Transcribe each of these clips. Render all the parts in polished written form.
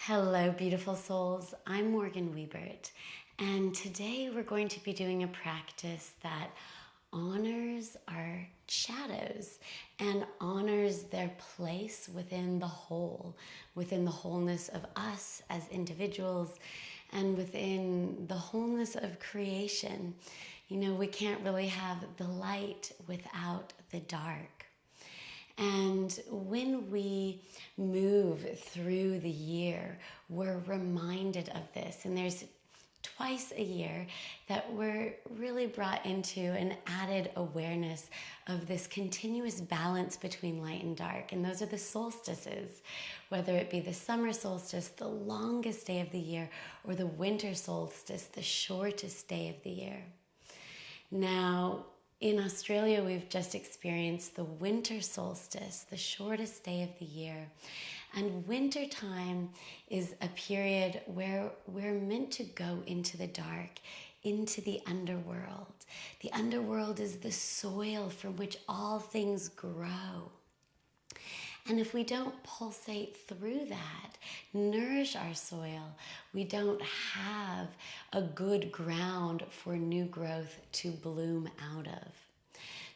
Hello, beautiful souls. I'm Morgan Wiebert, and today we're going to be doing a practice that honors our shadows and honors their place within the whole, within the wholeness of us as individuals and within the wholeness of creation. You know, we can't really have the light without the dark. And when we move through the year, we're reminded of this. And there's twice a year that we're really brought into an added awareness of this continuous balance between light and dark. And those are the solstices, whether it be the summer solstice, the longest day of the year, or the winter solstice, the shortest day of the year. Now, in Australia, we've just experienced the winter solstice, the shortest day of the year. And winter time is a period where we're meant to go into the dark, into the underworld. The underworld is the soil from which all things grow. And if we don't pulsate through that, nourish our soil, we don't have a good ground for new growth to bloom out of.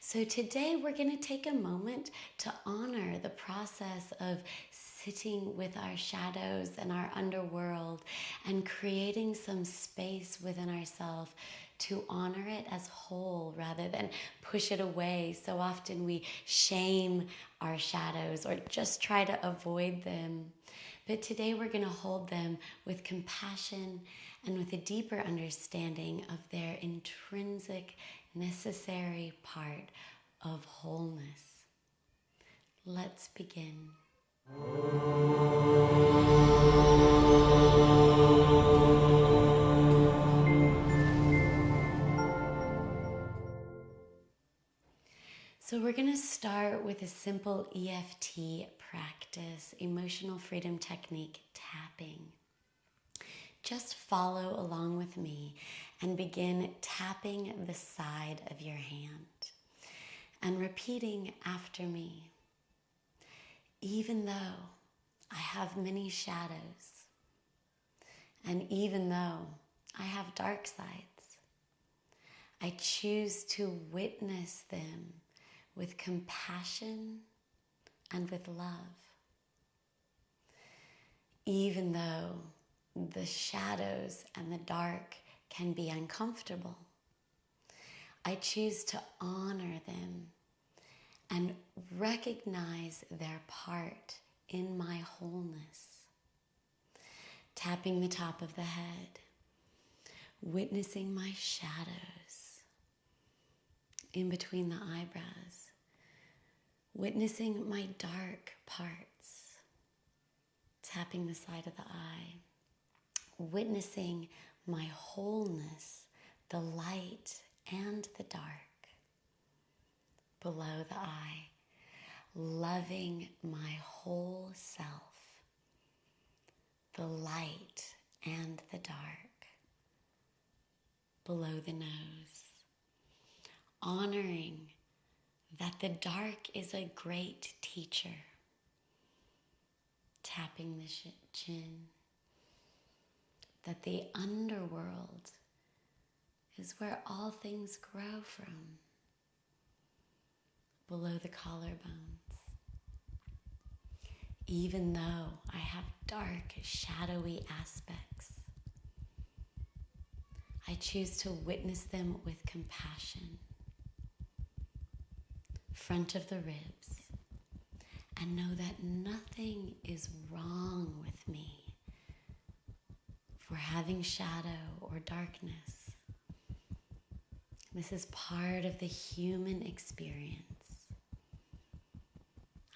So today we're going to take a moment to honor the process of sitting with our shadows and our underworld and creating some space within ourselves to honor it as whole rather than push it away. So often we shame our shadows or just try to avoid them. But today we're going to hold them with compassion and with a deeper understanding of their intrinsic, necessary part of wholeness. Let's begin. So we're going to start with a simple EFT practice, emotional freedom technique, tapping. Just follow along with me and begin tapping the side of your hand and repeating after me. Even though I have many shadows, and even though I have dark sides, I choose to witness them with compassion and with love. Even though the shadows and the dark can be uncomfortable, I choose to honor them and recognize their part in my wholeness. Tapping the top of the head, witnessing my shadows in between the eyebrows, witnessing my dark parts, tapping the side of the eye, witnessing my wholeness, the light and the dark below the eye, loving my whole self, the light and the dark below the nose, honoring that the dark is a great teacher, tapping the chin, that the underworld is where all things grow from, below the collarbones. Even though I have dark, shadowy aspects, I choose to witness them with compassion. Front of the ribs, and know that nothing is wrong with me for having shadow or darkness. This is part of the human experience.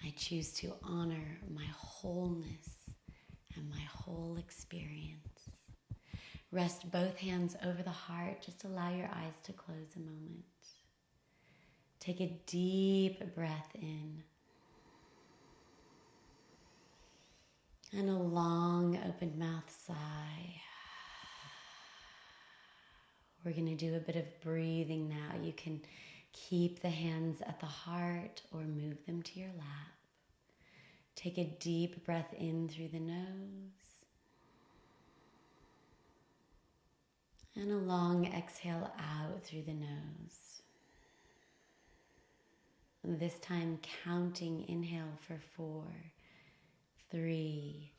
I choose to honor my wholeness and my whole experience. Rest both hands over the heart. Just allow your eyes to close a moment. Take a deep breath in and a long open mouth sigh. We're going to do a bit of breathing now. You can keep the hands at the heart or move them to your lap. Take a deep breath in through the nose And a long exhale out through the nose. This time counting, inhale for 4, 3,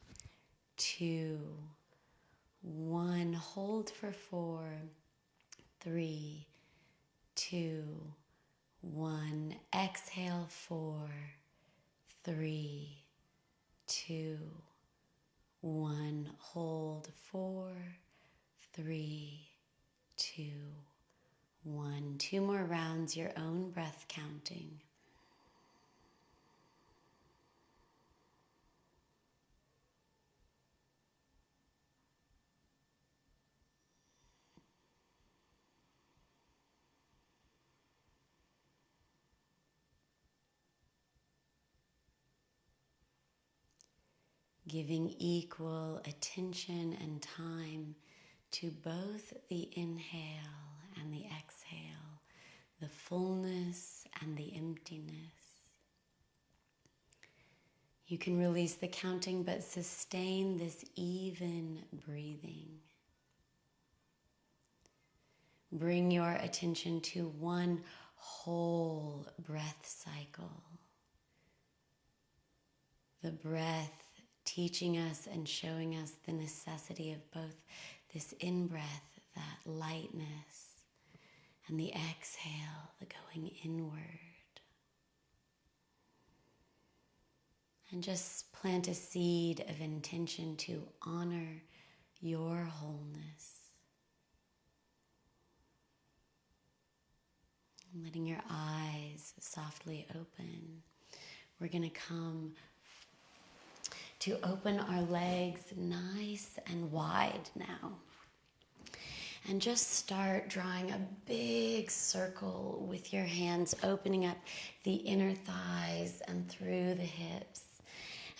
2, 1. Hold for 4, 3, 2, 1. Exhale 4, 3, 2, 1. Hold 4, 3, 2, 1. 2 more rounds, your own breath counting. Giving equal attention and time to both the inhale and the exhale, the fullness and the emptiness. You can release the counting, but sustain this even breathing. Bring your attention to one whole breath cycle. The breath teaching us and showing us the necessity of both this in-breath, that lightness, and the exhale, the going inward. And just plant a seed of intention to honor your wholeness. Letting your eyes softly open. We're going to come to open our legs nice and wide now. And just start drawing a big circle with your hands, opening up the inner thighs and through the hips.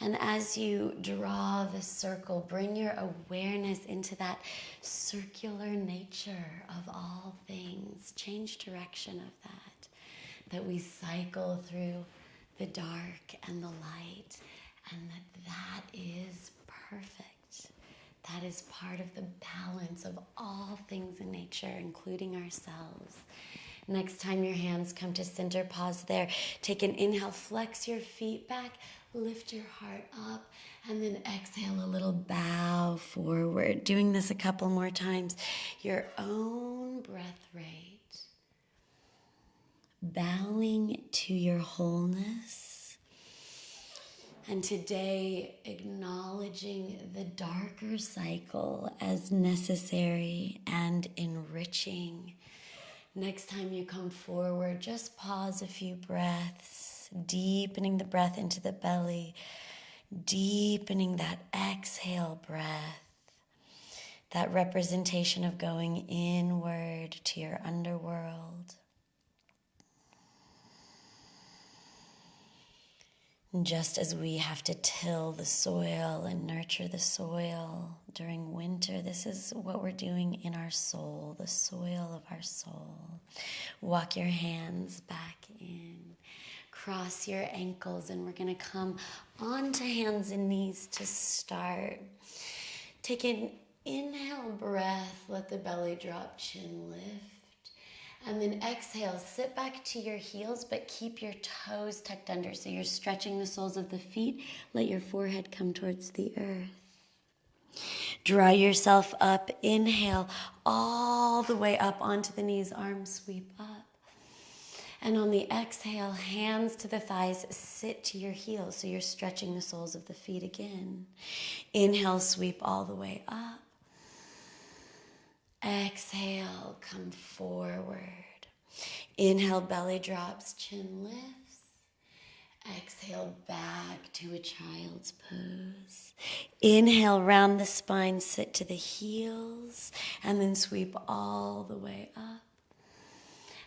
And as you draw the circle, bring your awareness into that circular nature of all things. Change direction of that we cycle through the dark and the light, and that is perfect. That is part of the balance of all things in nature, including ourselves. Next time your hands come to center, pause there. Take an inhale, flex your feet back, lift your heart up, and then exhale a little bow forward. Doing this a couple more times. Your own breath rate. Bowing to your wholeness. And today, acknowledging the darker cycle as necessary and enriching. Next time you come forward, just pause a few breaths, deepening the breath into the belly, deepening that exhale breath, that representation of going inward to your underworld. Just as we have to till the soil and nurture the soil during winter, this is what we're doing in our soul, the soil of our soul. Walk your hands back in. Cross your ankles, and we're going to come onto hands and knees to start. Take an inhale breath, let the belly drop, chin lift. And then exhale, sit back to your heels, but keep your toes tucked under. So you're stretching the soles of the feet. Let your forehead come towards the earth. Draw yourself up. Inhale all the way up onto the knees. Arms sweep up. And on the exhale, hands to the thighs, sit to your heels. So you're stretching the soles of the feet again. Inhale, sweep all the way up. Exhale, come forward. Inhale, belly drops, chin lifts. Exhale, back to a child's pose. Inhale, round the spine, sit to the heels, and then sweep all the way up.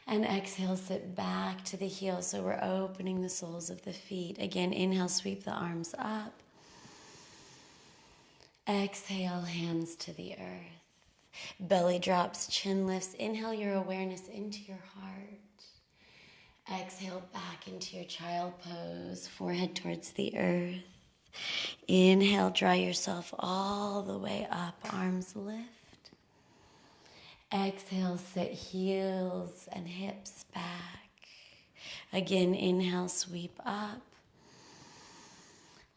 And exhale, sit back to the heels. So we're opening the soles of the feet. Again, inhale, sweep the arms up. Exhale, hands to the earth. Belly drops, chin lifts. Inhale your awareness into your heart. Exhale back into your child pose, forehead towards the earth. Inhale, draw yourself all the way up, arms lift. Exhale, sit heels and hips back. Again, inhale, sweep up.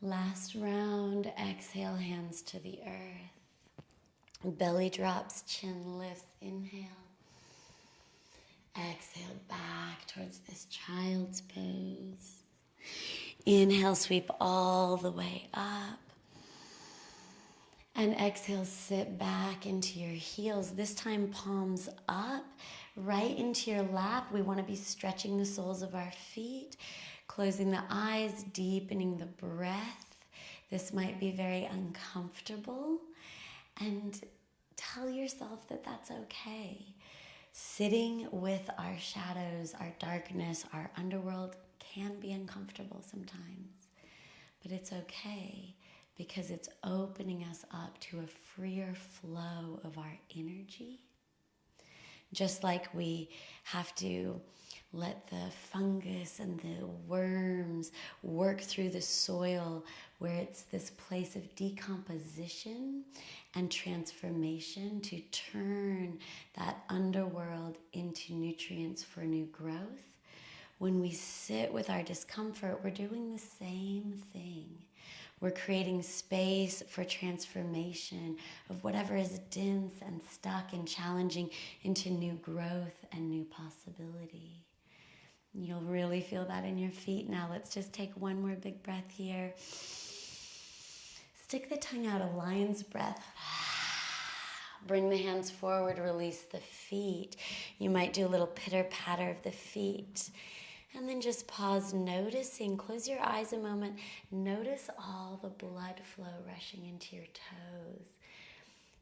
Last round, exhale, hands to the earth. Belly drops, chin lifts, inhale. Exhale, back towards this child's pose. Inhale, sweep all the way up. And exhale, sit back into your heels. This time, palms up, right into your lap. We want to be stretching the soles of our feet, closing the eyes, deepening the breath. This might be very uncomfortable. And tell yourself that that's okay. Sitting with our shadows, our darkness, our underworld can be uncomfortable sometimes. But it's okay, because it's opening us up to a freer flow of our energy. Just like we have to let the fungus and the worms work through the soil, where it's this place of decomposition and transformation to turn that underworld into nutrients for new growth. When we sit with our discomfort, we're doing the same thing. We're creating space for transformation of whatever is dense and stuck and challenging into new growth and new possibility. You'll really feel that in your feet. Now let's just take one more big breath here. Stick the tongue out, a lion's breath. Bring the hands forward, release the feet. You might do a little pitter-patter of the feet. And then just pause, noticing. Close your eyes a moment. Notice all the blood flow rushing into your toes,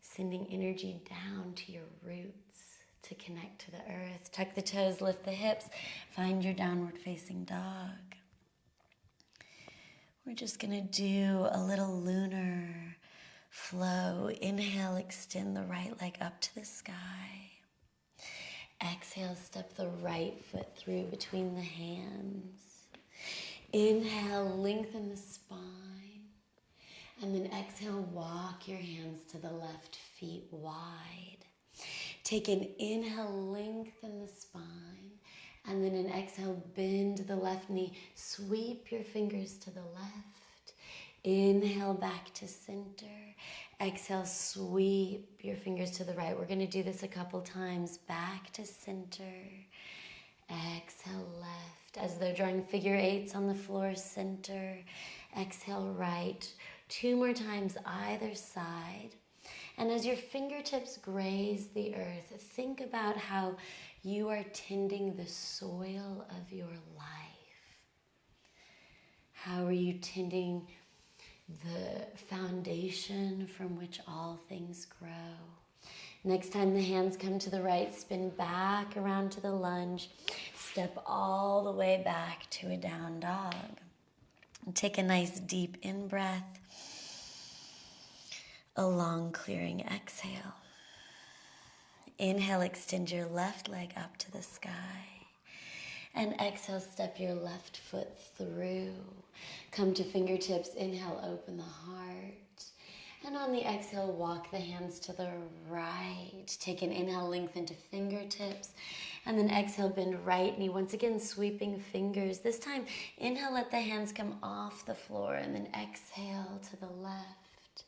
sending energy down to your roots to connect to the earth. Tuck the toes, lift the hips. Find your downward facing dog. We're just going to do a little lunar flow. Inhale, extend the right leg up to the sky. Exhale, step the right foot through between the hands. Inhale, lengthen the spine. And then exhale, walk your hands to the left, feet wide. Take an inhale, lengthen the spine. And then an exhale, bend the left knee. Sweep your fingers to the left. Inhale, back to center. Exhale, sweep your fingers to the right. We're going to do this a couple times. Back to center. Exhale, left. As though drawing figure eights on the floor, center. Exhale, right. 2 more times either side. And as your fingertips graze the earth, think about how you are tending the soil of your life. How are you tending the foundation from which all things grow? Next time the hands come to the right, spin back around to the lunge. Step all the way back to a down dog. And take a nice deep in-breath. A long clearing exhale. Inhale, extend your left leg up to the sky. And exhale, step your left foot through. Come to fingertips. Inhale, open the heart. And on the exhale, walk the hands to the right. Take an inhale, lengthen to fingertips. And then exhale, bend right knee. Once again, sweeping fingers. This time, inhale, let the hands come off the floor. And then exhale to the left.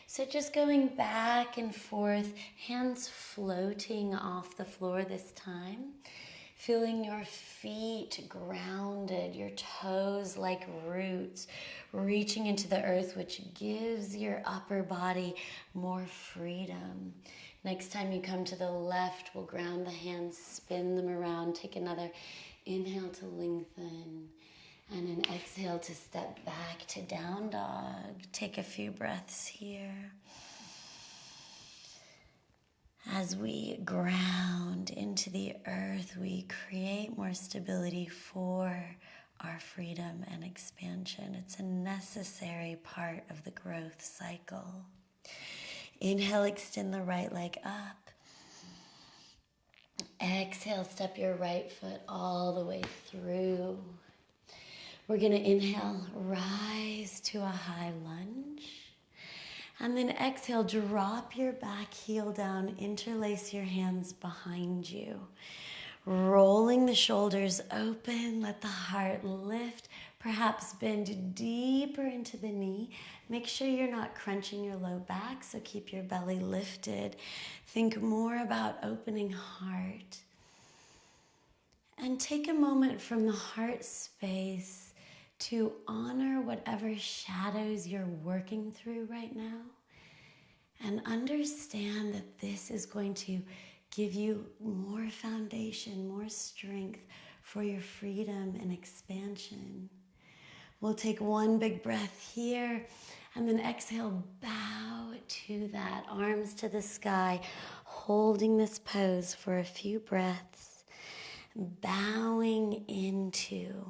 So just going back and forth, hands floating off the floor this time. Feeling your feet grounded, your toes like roots, reaching into the earth, which gives your upper body more freedom. Next time you come to the left, we'll ground the hands, spin them around, take another inhale to lengthen, and an exhale to step back to down dog. Take a few breaths here. As we ground into the earth, we create more stability for our freedom and expansion. It's a necessary part of the growth cycle. Inhale, extend the right leg up. Exhale, step your right foot all the way through. We're going to inhale, rise to a high lunge. And then exhale, drop your back heel down, interlace your hands behind you. Rolling the shoulders open, let the heart lift, perhaps bend deeper into the knee. Make sure you're not crunching your low back, so keep your belly lifted. Think more about opening heart. And take a moment from the heart space to honor whatever shadows you're working through right now. And understand that this is going to give you more foundation, more strength for your freedom and expansion. We'll take one big breath here and then exhale, bow to that, arms to the sky, holding this pose for a few breaths, bowing into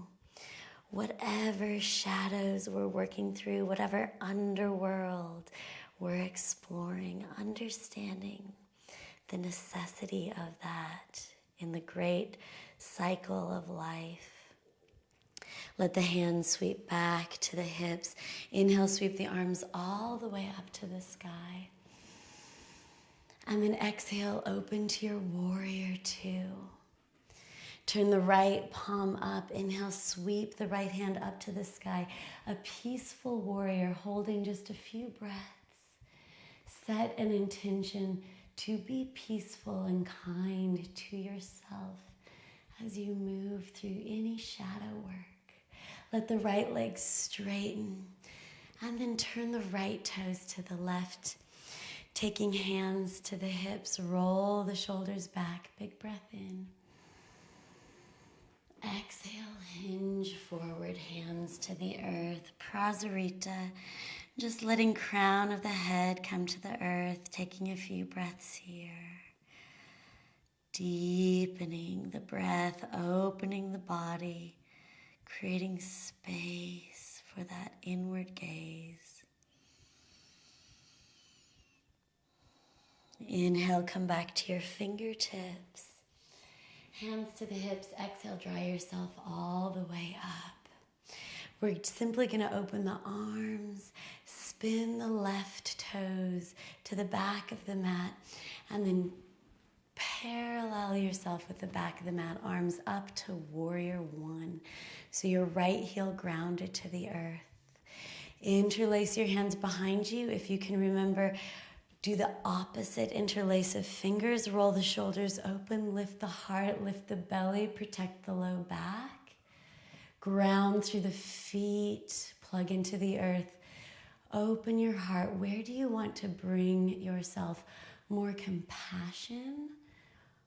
whatever shadows we're working through, whatever underworld we're exploring, understanding the necessity of that in the great cycle of life. Let the hands sweep back to the hips. Inhale, sweep the arms all the way up to the sky. And then exhale, open to your warrior two. Turn the right palm up. Inhale, sweep the right hand up to the sky. A peaceful warrior holding just a few breaths. Set an intention to be peaceful and kind to yourself as you move through any shadow work. Let the right leg straighten and then turn the right toes to the left. Taking hands to the hips, roll the shoulders back. Big breath in. Exhale, hinge forward, hands to the earth. Prasarita, just letting crown of the head come to the earth, taking a few breaths here. Deepening the breath, opening the body, creating space for that inward gaze. Inhale, come back to your fingertips. Hands to the hips, exhale, dry yourself all the way up. We're simply going to open the arms, spin the left toes to the back of the mat, and then parallel yourself with the back of the mat, arms up to warrior one. So your right heel grounded to the earth. Interlace your hands behind you. If you can remember, do the opposite interlace of fingers. Roll the shoulders open, lift the heart, lift the belly, protect the low back. Ground through the feet, plug into the earth. Open your heart. Where do you want to bring yourself more compassion,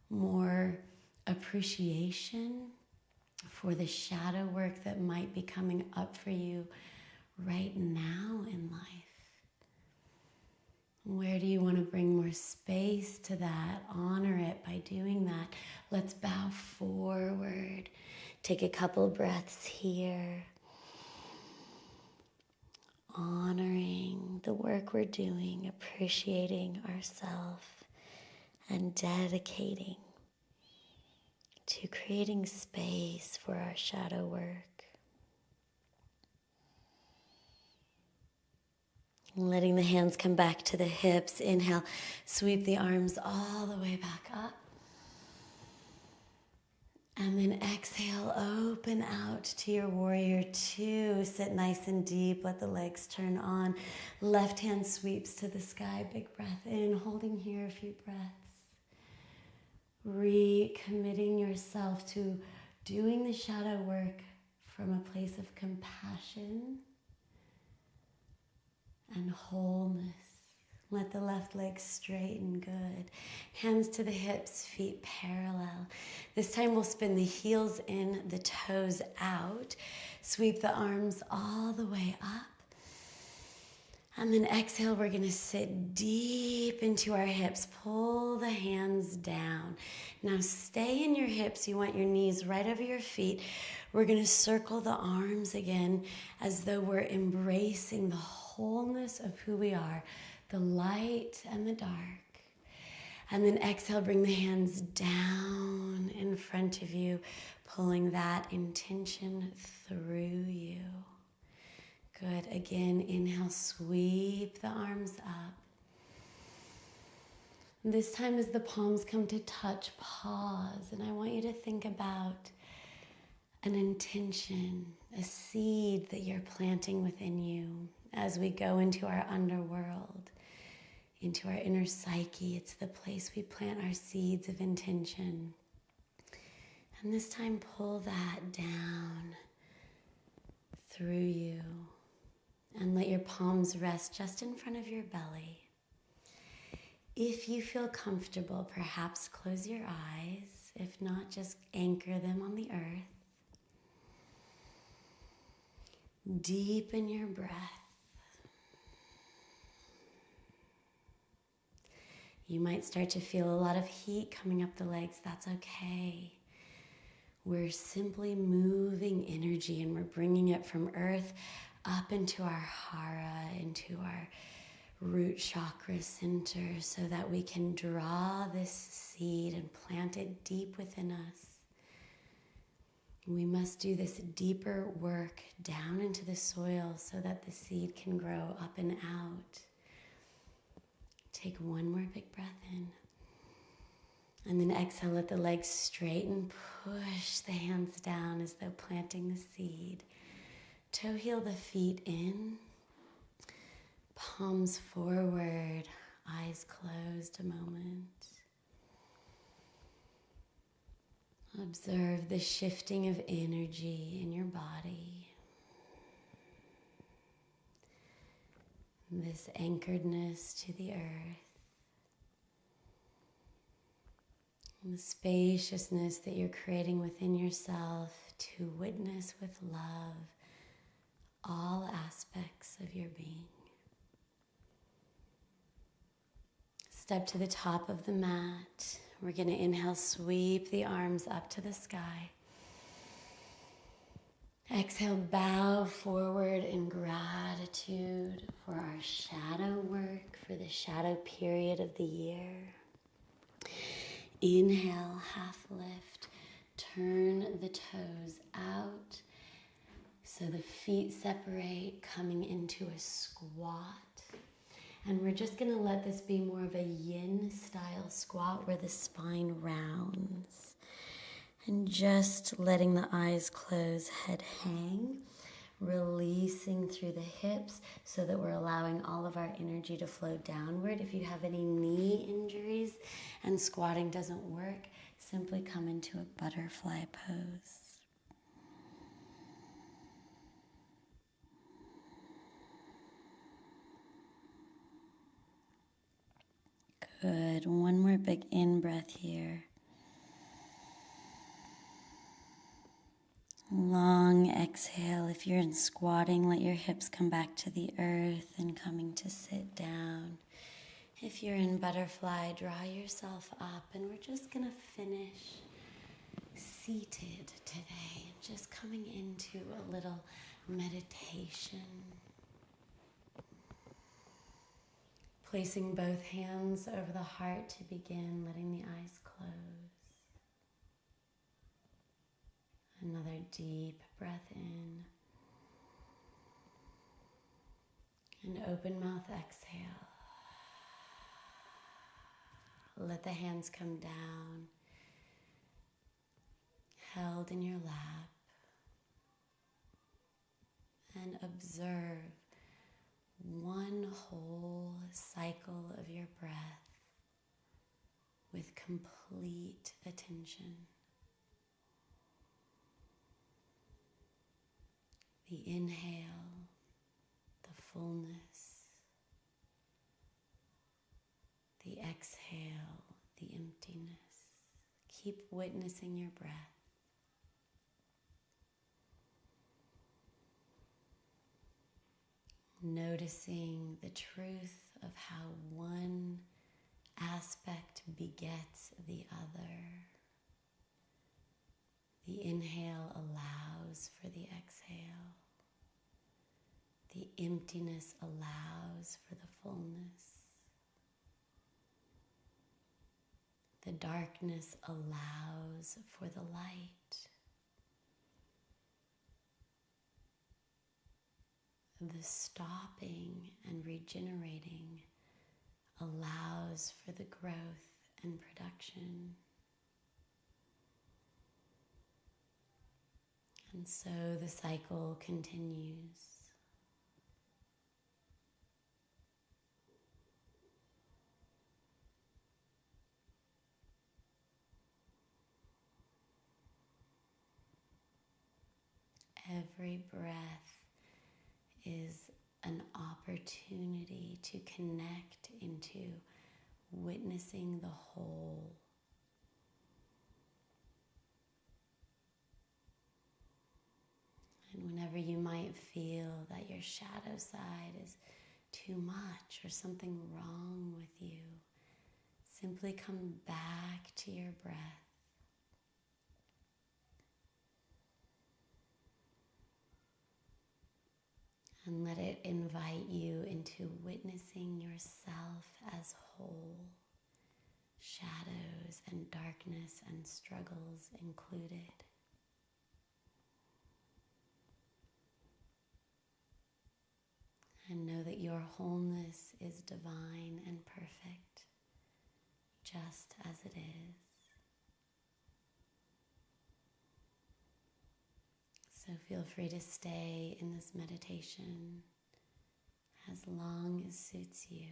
more appreciation for the shadow work that might be coming up for you right now in life? Where do you want to bring more space to that? Honor it by doing that. Let's bow forward. Take a couple breaths here. Honoring the work we're doing, appreciating ourselves, and dedicating to creating space for our shadow work. Letting the hands come back to the hips. Inhale, sweep the arms all the way back up. And then exhale, open out to your warrior two. Sit nice and deep, let the legs turn on. Left hand sweeps to the sky, big breath in, holding here a few breaths. Recommitting yourself to doing the shadow work from a place of compassion and wholeness. Let the left leg straighten, good. Hands to the hips, feet parallel. This time we'll spin the heels in, the toes out. Sweep the arms all the way up. And then exhale, we're gonna sit deep into our hips. Pull the hands down. Now stay in your hips. You want your knees right over your feet. We're gonna circle the arms again as though we're embracing the wholeness of who we are, the light and the dark. And then exhale, bring the hands down in front of you, pulling that intention through you. Good. Again, inhale, sweep the arms up. This time as the palms come to touch, pause. And I want you to think about an intention, a seed that you're planting within you as we go into our underworld, into our inner psyche. It's the place we plant our seeds of intention. And this time, pull that down through you and let your palms rest just in front of your belly. If you feel comfortable, perhaps close your eyes. If not, just anchor them on the earth. Deepen your breath. You might start to feel a lot of heat coming up the legs. That's okay. We're simply moving energy and we're bringing it from earth up into our hara, into our root chakra center, so that we can draw this seed and plant it deep within us. We must do this deeper work down into the soil so that the seed can grow up and out. Take one more big breath in. And then exhale, let the legs straighten, push the hands down as though planting the seed. Toe heel the feet in, palms forward, eyes closed a moment. Observe the shifting of energy in your body. This anchoredness to the earth. And the spaciousness that you're creating within yourself to witness with love all aspects of your being. Step to the top of the mat. We're going to inhale, sweep the arms up to the sky. Exhale, bow forward in gratitude for our shadow work, for the shadow period of the year. Inhale, half lift. Turn the toes out so the feet separate, coming into a squat. And we're just going to let this be more of a yin style squat where the spine rounds. And just letting the eyes close, head hang, releasing through the hips so that we're allowing all of our energy to flow downward. If you have any knee injuries and squatting doesn't work, simply come into a butterfly pose. Good. One more big in-breath here. Long exhale. If you're in squatting, let your hips come back to the earth and coming to sit down. If you're in butterfly, draw yourself up, and we're just going to finish seated today, just coming into a little meditation. Placing both hands over the heart to begin, letting the eyes close. Another deep breath in. And open mouth exhale. Let the hands come down, held in your lap. And observe one whole cycle of your breath with complete attention. The inhale, the fullness, the exhale, the emptiness. Keep witnessing your breath. Noticing the truth of how one aspect begets the other. The inhale allows for the exhale. The emptiness allows for the fullness. The darkness allows for the light. the stopping and regenerating allows for the growth and production. And so the cycle continues. Every breath is an opportunity to connect into witnessing the whole. And whenever you might feel that your shadow side is too much or something wrong with you, simply come back to your breath. And let it invite you into witnessing yourself as whole, shadows and darkness and struggles included. And know that your wholeness is divine and perfect, just as it is. So feel free to stay in this meditation as long as suits you.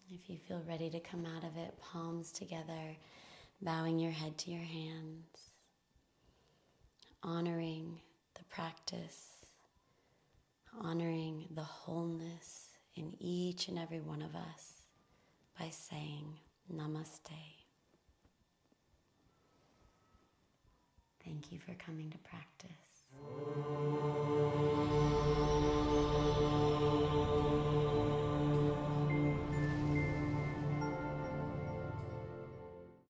If you feel ready to come out of it, palms together, bowing your head to your hands, honoring the practice, honoring the wholeness in each and every one of us by saying Namaste. Thank you for coming to practice.